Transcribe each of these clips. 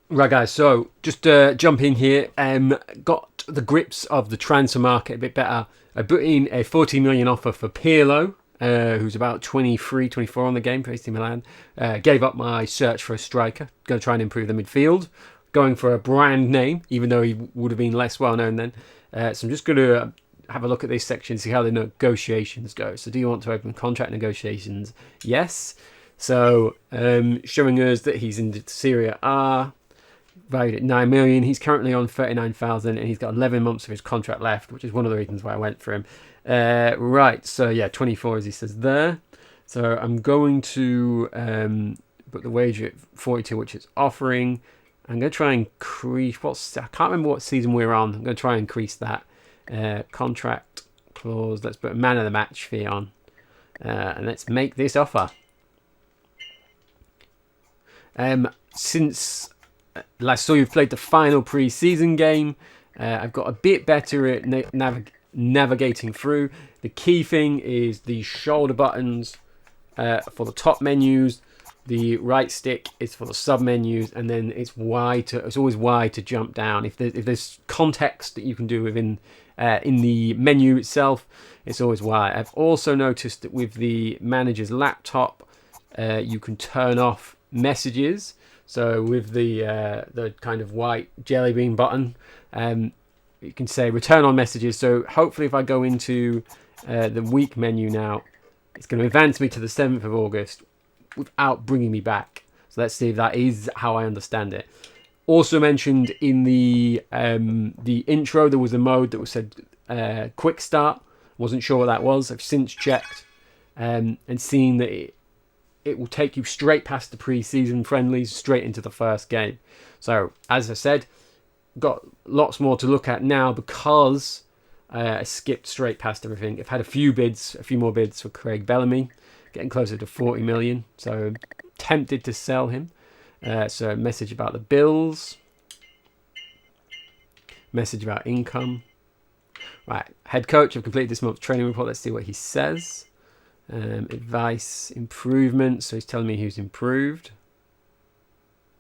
Right, guys. So just jump in here. Got the grips of the transfer market a bit better. I put in a 40 million offer for Pirlo, who's about 23, 24 on the game for AC Milan. Gave up my search for a striker. Going to try and improve the midfield. Going for a brand name, even though he would have been less well known then. So I'm just going to have a look at this section, see how the negotiations go. So do you want to open contract negotiations? Yes. So showing us that he's in Serie A, valued at 9 million. He's currently on 39,000 and he's got 11 months of his contract left, which is one of the reasons why I went for him. Right, so yeah, 24 as he says there. So I'm going to put the wage at 42, which it's offering. I'm going to try and increase, I can't remember what season we're on. I'm going to try and increase that contract clause. Let's put a man of the match fee on. And let's make this offer. Since last saw you've played the final pre-season game, I've got a bit better at navigating through. The key thing is the shoulder buttons for the top menus. The right stick is for the sub menus, and then it's always Y to jump down. If there's context that you can do within in the menu itself, it's always Y. I've also noticed that with the manager's laptop, you can turn off messages. So with the kind of white jelly bean button, you can say return on messages. So hopefully if I go into the week menu now, it's going to advance me to the 7th of August without bringing me back. So let's see if that is how I understand it. Also mentioned in the intro, there was a mode that was said quick start. Wasn't sure what that was. I've since checked and seen that it will take you straight past the pre-season friendlies, straight into the first game. So, as I said, got lots more to look at now because I skipped straight past everything. I've had a few more bids for Craig Bellamy, getting closer to 40 million. So, tempted to sell him. So, message about the bills. Message about income. Right, head coach, I've completed this month's training report. Let's see what he says. Advice, improvement. So he's telling me who's improved.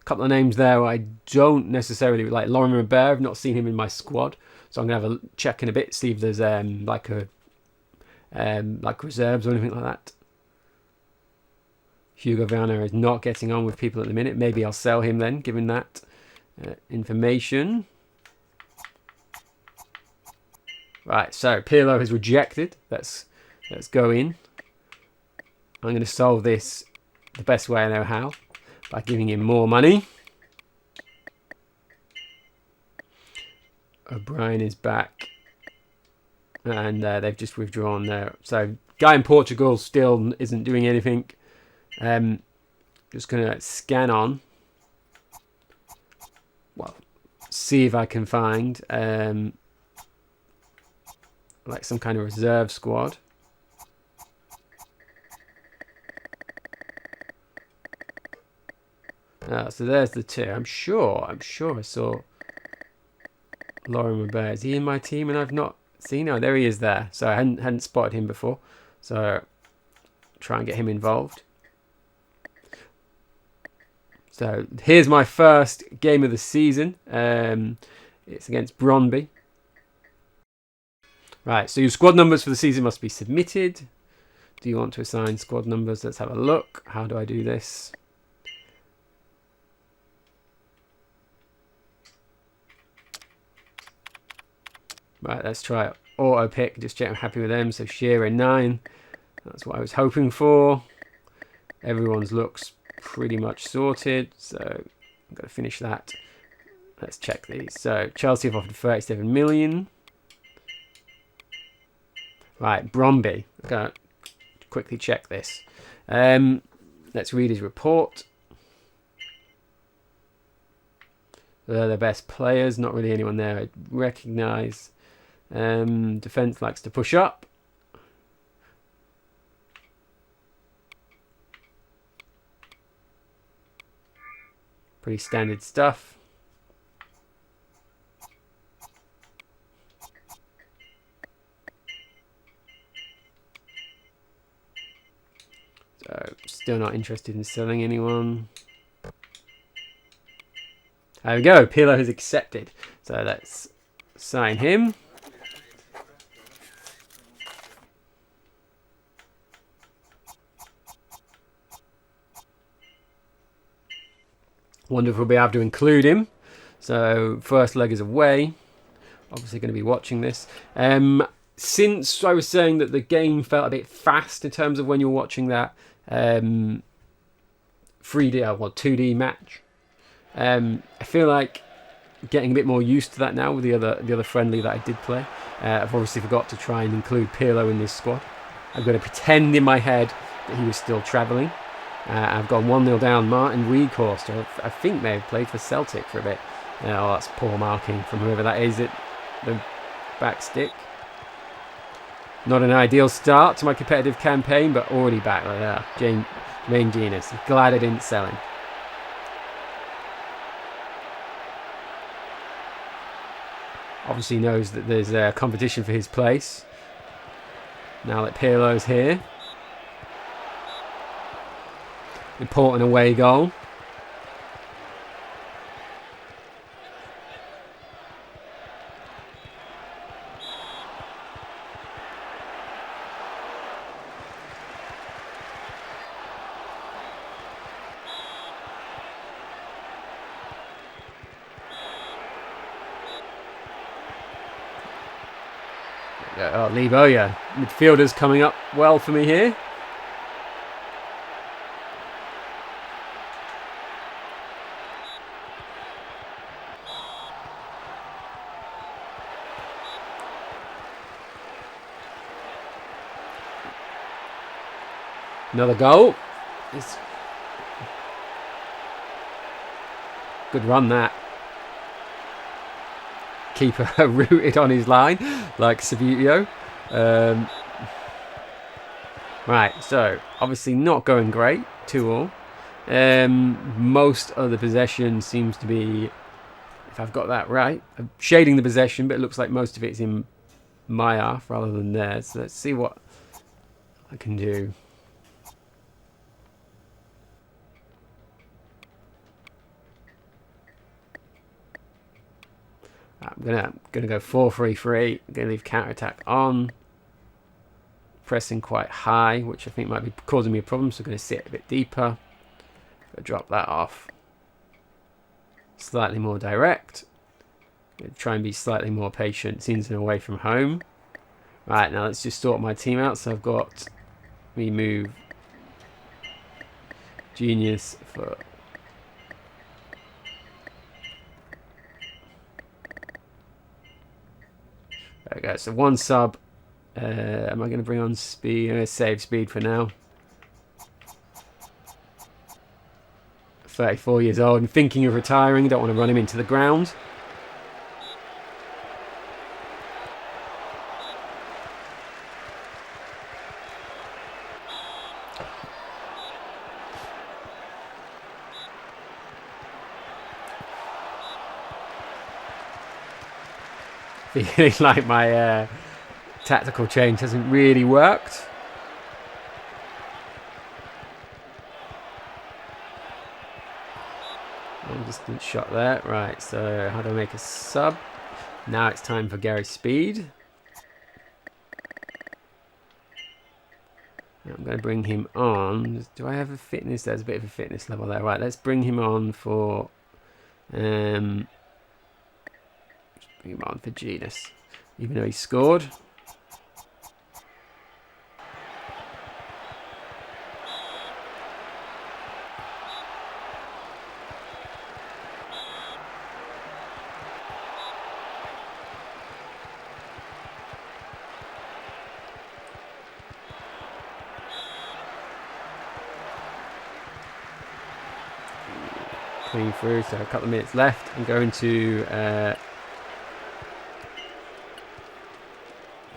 A couple of names there I don't necessarily like. Lauren Robert, I've not seen him in my squad, so I'm gonna have a check in a bit, see if there's like reserves or anything like that. Hugo Werner is not getting on with people at the minute. Maybe I'll sell him then, given that information. Right, so Pirlo is rejected. Let's go in. I'm going to solve this the best way I know how, by giving him more money. O'Brien is back. And they've just withdrawn there. So, guy in Portugal still isn't doing anything. Just going to scan on. Well, see if I can find like some kind of reserve squad. So there's the two. I'm sure I saw Lauren Robert. Is he in my team and I've not seen? Oh, there he is there. So I hadn't spotted him before. So try and get him involved. So here's my first game of the season. It's against Brøndby. Right, so your squad numbers for the season must be submitted. Do you want to assign squad numbers? Let's have a look. How do I do this? Right, let's try auto pick. Just check I'm happy with them. So Shearer 9. That's what I was hoping for. Everyone's looks pretty much sorted. So I'm going to finish that. Let's check these. So Chelsea have offered 37 million. Right, Brøndby. I'm going to quickly check this. Let's read his report. They're the best players. Not really anyone there I recognise. Defence likes to push up. Pretty standard stuff. So, still not interested in selling anyone. There we go. Pirlo has accepted. So let's sign him. Wonder if we'll be able to include him. So first leg is away. Obviously going to be watching this. Since I was saying that the game felt a bit fast in terms of when you're watching that 3D or 2D match, I feel like getting a bit more used to that now with the other friendly that I did play. I've obviously forgot to try and include Pirlo in this squad. I'm going to pretend in my head that he was still travelling. I've gone 1-0 down. Martin Weghorst, I think they played for Celtic for a bit. Oh, that's poor marking from whoever that is at the back stick. Not an ideal start to my competitive campaign, but already back like that. Jermaine Genius. Glad I didn't sell him. Obviously knows that there's a competition for his place. Now that Pirlo's here. Important away goal. Oh, Liboya. Midfielders coming up well for me here. Another goal. It's good run that. Keeper rooted on his line like Sabutio. Right, so obviously not going great, 2-2. Most of the possession seems to be, if I've got that right, I'm shading the possession, but it looks like most of it's in my half rather than theirs. So let's see what I can do. I'm gonna go 4-3-3. I'm gonna leave counter attack on, pressing quite high, which I think might be causing me a problem. So I'm gonna sit a bit deeper. Drop that off. Slightly more direct. Try and be slightly more patient. Scenes and away from home. Right, now let's just sort my team out. So I've got me move Genius for. There we go. So one sub. Am I going to bring on speed? I'm going to save speed for now. 34 years old and thinking of retiring. Don't want to run him into the ground. Feeling like my tactical change hasn't really worked. Long distance shot there. Right, so how do I make a sub? Now it's time for Gary Speed. I'm going to bring him on. Do I have a fitness? There's a bit of a fitness level there. Right, let's bring him on for... bring him on for Genius. Even though he scored. Clean through, so a couple of minutes left. I'm going to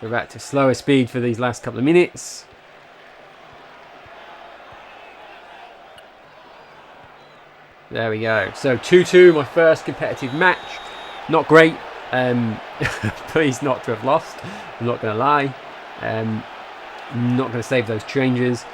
go back to slower speed for these last couple of minutes. There we go. So 2-2, my first competitive match. Not great. Pleased not to have lost. I'm not going to lie. I'm not going to save those changes.